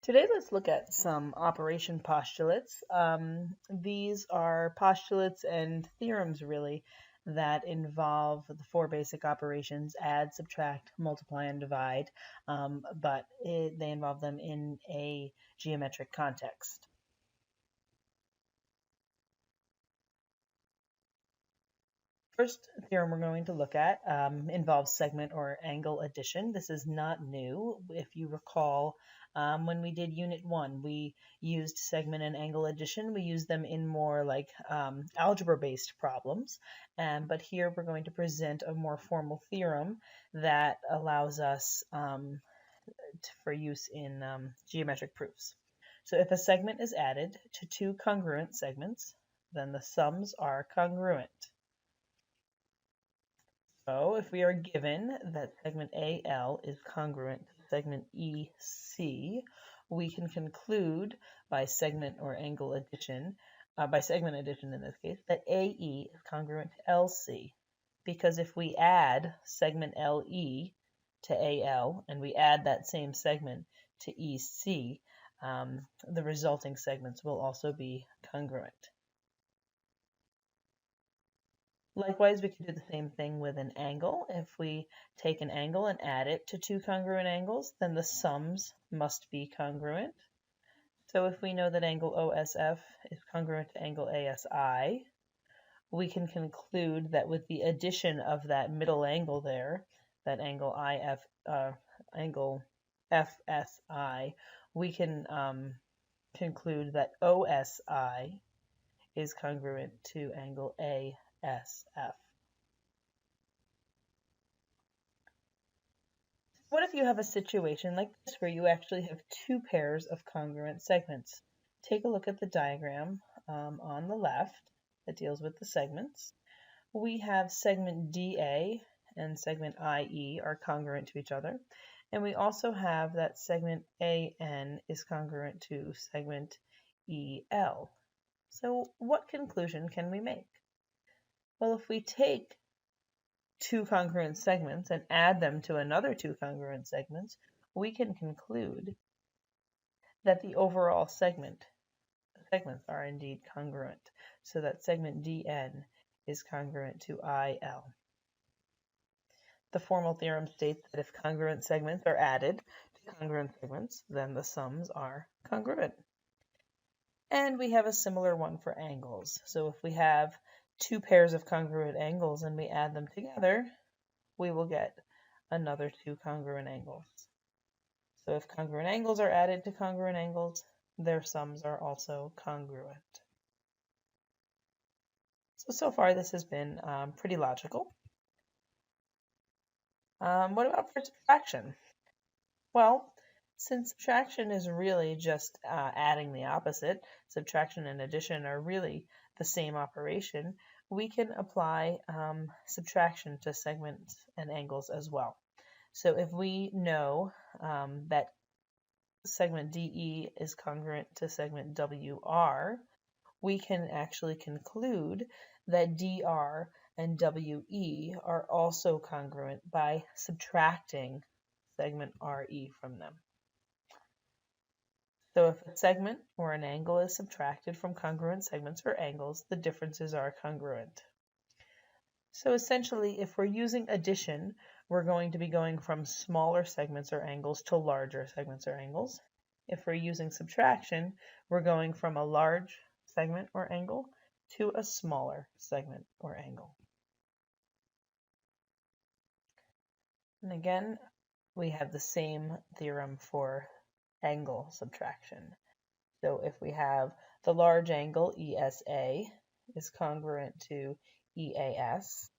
Today, let's look at some operation postulates. These are postulates and theorems, really, that involve the four basic operations: add, subtract, multiply, and divide, but they involve them in a geometric context. First theorem we're going to look at involves segment or angle addition. This is not new. If you recall, when we did Unit 1, we used segment and angle addition. We used them in more like algebra-based problems. But here we're going to present a more formal theorem that allows us for use in geometric proofs. So if a segment is added to two congruent segments, then the sums are congruent. So if we are given that segment AL is congruent to segment EC, we can conclude by segment or angle addition, by segment addition in this case, that AE is congruent to LC. Because if we add segment LE to AL and we add that same segment to EC, the resulting segments will also be congruent. Likewise, we can do the same thing with an angle. If we take an angle and add it to two congruent angles, then the sums must be congruent. So if we know that angle OSF is congruent to angle ASI, we can conclude that with the addition of that middle angle there, that angle FSI, we can conclude that OSI is congruent to angle ASF. What if you have a situation like this where you actually have two pairs of congruent segments? Take a look at the diagram on the left that deals with the segments. We have segment DA and segment IE are congruent to each other. And we also have that segment AN is congruent to segment EL. So what conclusion can we make? Well, if we take two congruent segments and add them to another two congruent segments, we can conclude that the overall segments are indeed congruent, so that segment DN is congruent to IL. The formal theorem states that if congruent segments are added to congruent segments, then the sums are congruent. And we have a similar one for angles. So if we have two pairs of congruent angles and we add them together, we will get another two congruent angles. So if congruent angles are added to congruent angles, their sums are also congruent. So far this has been pretty logical. What about for subtraction? Well, since subtraction is really just adding the opposite, subtraction and addition are really the same operation, we can apply subtraction to segments and angles as well. So if we know that segment DE is congruent to segment WR, we can actually conclude that DR and WE are also congruent by subtracting segment RE from them. So if a segment or an angle is subtracted from congruent segments or angles, the differences are congruent. So essentially, if we're using addition, we're going to be going from smaller segments or angles to larger segments or angles. If we're using subtraction, we're going from a large segment or angle to a smaller segment or angle. And again, we have the same theorem for angle subtraction. So if we have the large angle ESA is congruent to EAS,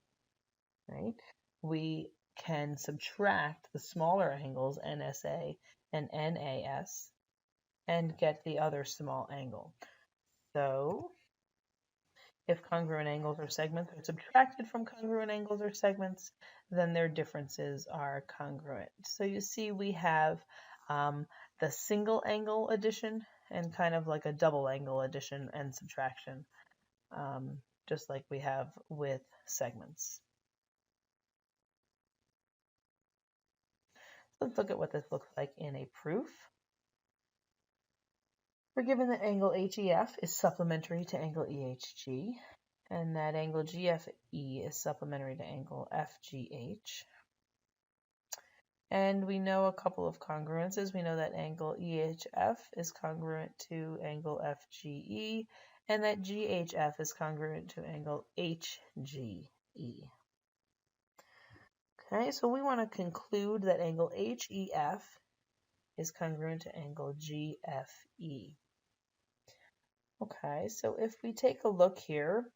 right? We can subtract the smaller angles NSA and NAS and get the other small angle. So if congruent angles or segments are subtracted from congruent angles or segments, then their differences are congruent. So you see we have the single angle addition and kind of like a double angle addition and subtraction, just like we have with segments. Let's look at what this looks like in a proof. We're given that angle HEF is supplementary to angle EHG, and that angle GFE is supplementary to angle FGH. And we know a couple of congruences. We know that angle EHF is congruent to angle FGE, and that GHF is congruent to angle HGE. Okay, so we want to conclude that angle HEF is congruent to angle GFE. Okay, so if we take a look here,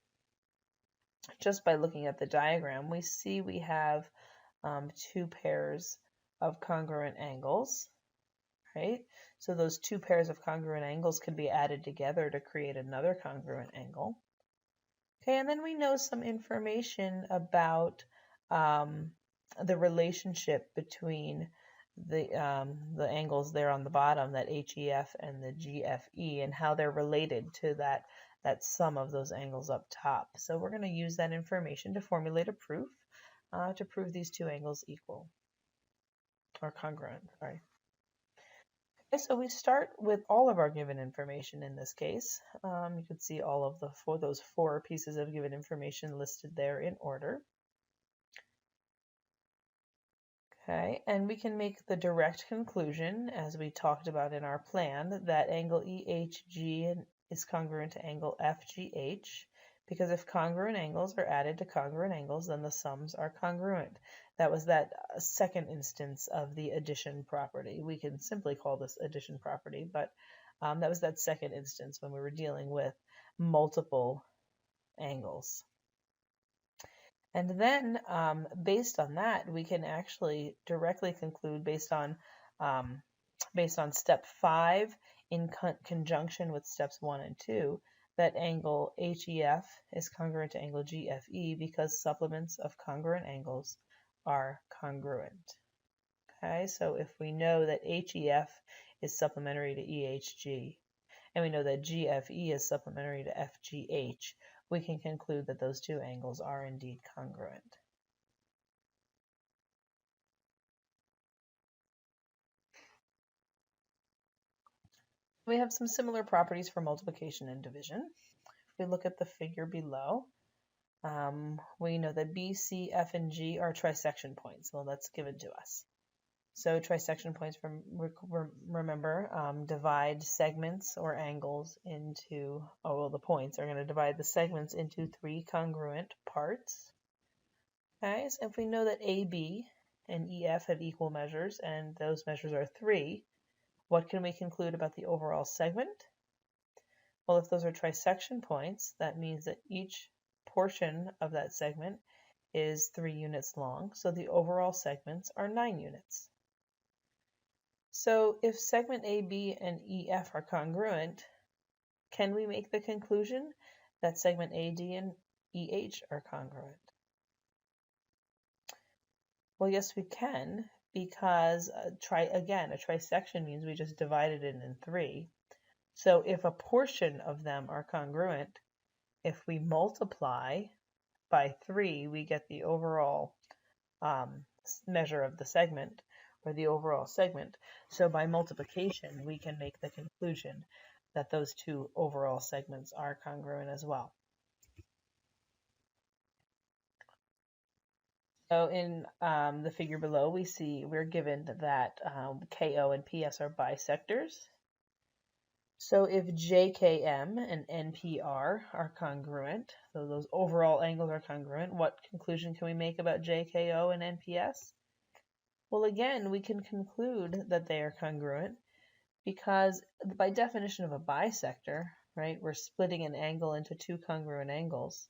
just by looking at the diagram, we see we have two pairs of congruent angles, right? So those two pairs of congruent angles can be added together to create another congruent angle. Okay, and then we know some information about the relationship between the angles there on the bottom, that HEF and the GFE, and how they're related to that sum of those angles up top. So we're going to use that information to formulate a proof to prove these two angles equal, or congruent, sorry. Okay, so we start with all of our given information in this case. You can see all of those four pieces of given information listed there in order. Okay, and we can make the direct conclusion, as we talked about in our plan, that angle EHG is congruent to angle FGH, because if congruent angles are added to congruent angles, then the sums are congruent. That was that second instance of the addition property. We can simply call this addition property, but that was that second instance when we were dealing with multiple angles. And then based on that, we can actually directly conclude based on step 5 in conjunction with steps 1 and 2 that angle HEF is congruent to angle GFE because supplements of congruent angles are congruent. Okay, so if we know that HEF is supplementary to EHG, and we know that GFE is supplementary to FGH, we can conclude that those two angles are indeed congruent. We have some similar properties for multiplication and division. If we look at the figure below, we know that B, C, F, and G are trisection points. Well, that's given to us. So trisection points, remember, divide segments or angles into, the points are going to divide the segments into 3 congruent parts. Okay, so if we know that AB and EF have equal measures and those measures are 3, what can we conclude about the overall segment? Well, if those are trisection points, that means that each portion of that segment is 3 units long, so the overall segments are 9 units. So if segment AB and EF are congruent, can we make the conclusion that segment AD and EH are congruent? Well, yes, we can, because a trisection means we just divided it in 3. So if a portion of them are congruent, if we multiply by 3, we get the overall measure of the segment, or the overall segment. So by multiplication, we can make the conclusion that those two overall segments are congruent as well. So in the figure below, we're given that KO and PS are bisectors. So if JKM and NPR are congruent, so those overall angles are congruent, what conclusion can we make about JKO and NPS? Well, again, we can conclude that they are congruent because by definition of a bisector, right, we're splitting an angle into 2 congruent angles.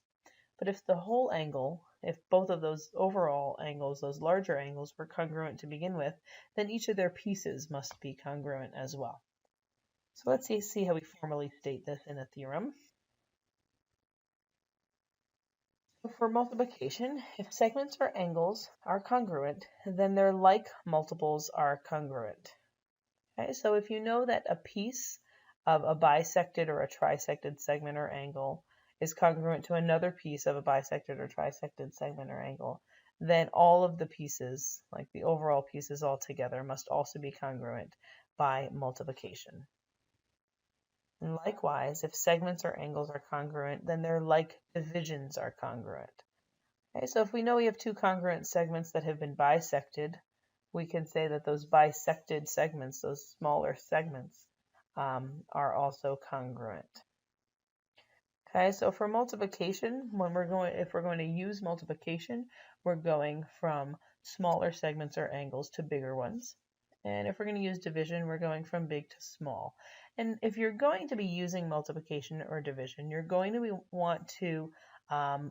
But if the whole angle, if both of those overall angles, those larger angles, were congruent to begin with, then each of their pieces must be congruent as well. So let's see how we formally state this in a theorem. For multiplication, if segments or angles are congruent, then their like multiples are congruent. Okay, so if you know that a piece of a bisected or a trisected segment or angle is congruent to another piece of a bisected or trisected segment or angle, then all of the pieces, like the overall pieces all together, must also be congruent by multiplication. And likewise, if segments or angles are congruent, then their like divisions are congruent. Okay, so if we know we have two congruent segments that have been bisected, we can say that those bisected segments, those smaller segments, are also congruent. Okay, so for multiplication, if we're going to use multiplication, we're going from smaller segments or angles to bigger ones. And if we're going to use division, we're going from big to small. And if you're going to be using multiplication or division, you're going to want to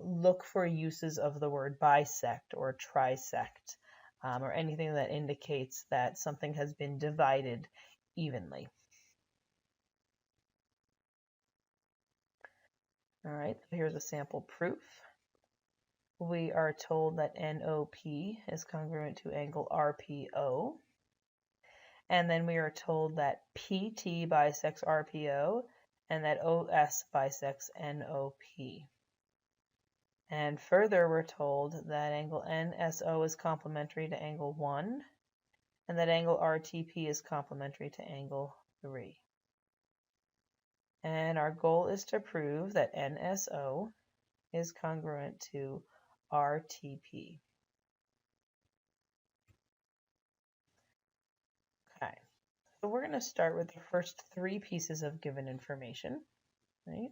look for uses of the word bisect or trisect, or anything that indicates that something has been divided evenly. All right, here's a sample proof. We are told that NOP is congruent to angle RPO. And then we are told that PT bisects RPO and that OS bisects NOP. And further, we're told that angle NSO is complementary to angle 1 and that angle RTP is complementary to angle 3. And our goal is to prove that NSO is congruent to RTP. Okay, so we're going to start with the first three pieces of given information, right?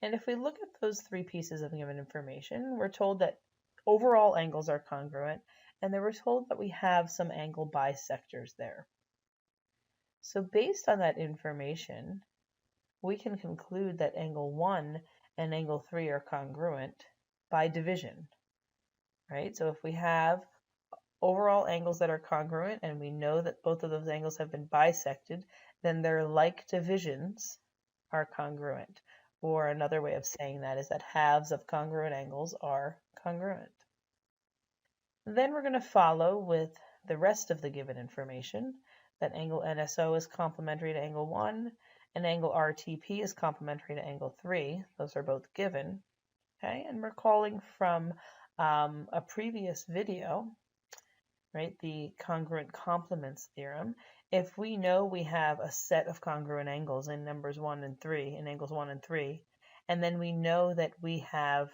And if we look at those three pieces of given information, we're told that overall angles are congruent, and then we're told that we have some angle bisectors there. So based on that information, we can conclude that angle 1 and angle 3 are congruent by division, right? So if we have overall angles that are congruent and we know that both of those angles have been bisected, then their like divisions are congruent. Or another way of saying that is that halves of congruent angles are congruent. Then we're going to follow with the rest of the given information, that angle NSO is complementary to angle 1 and angle RTP is complementary to angle 3. Those are both given. Okay, and recalling from a previous video, right, the congruent complements theorem, if we know we have a set of congruent angles in angles 1 and 3, and then we know that we have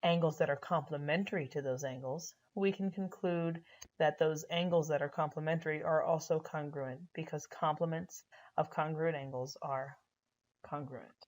angles that are complementary to those angles, we can conclude that those angles that are complementary are also congruent because complements of congruent angles are congruent.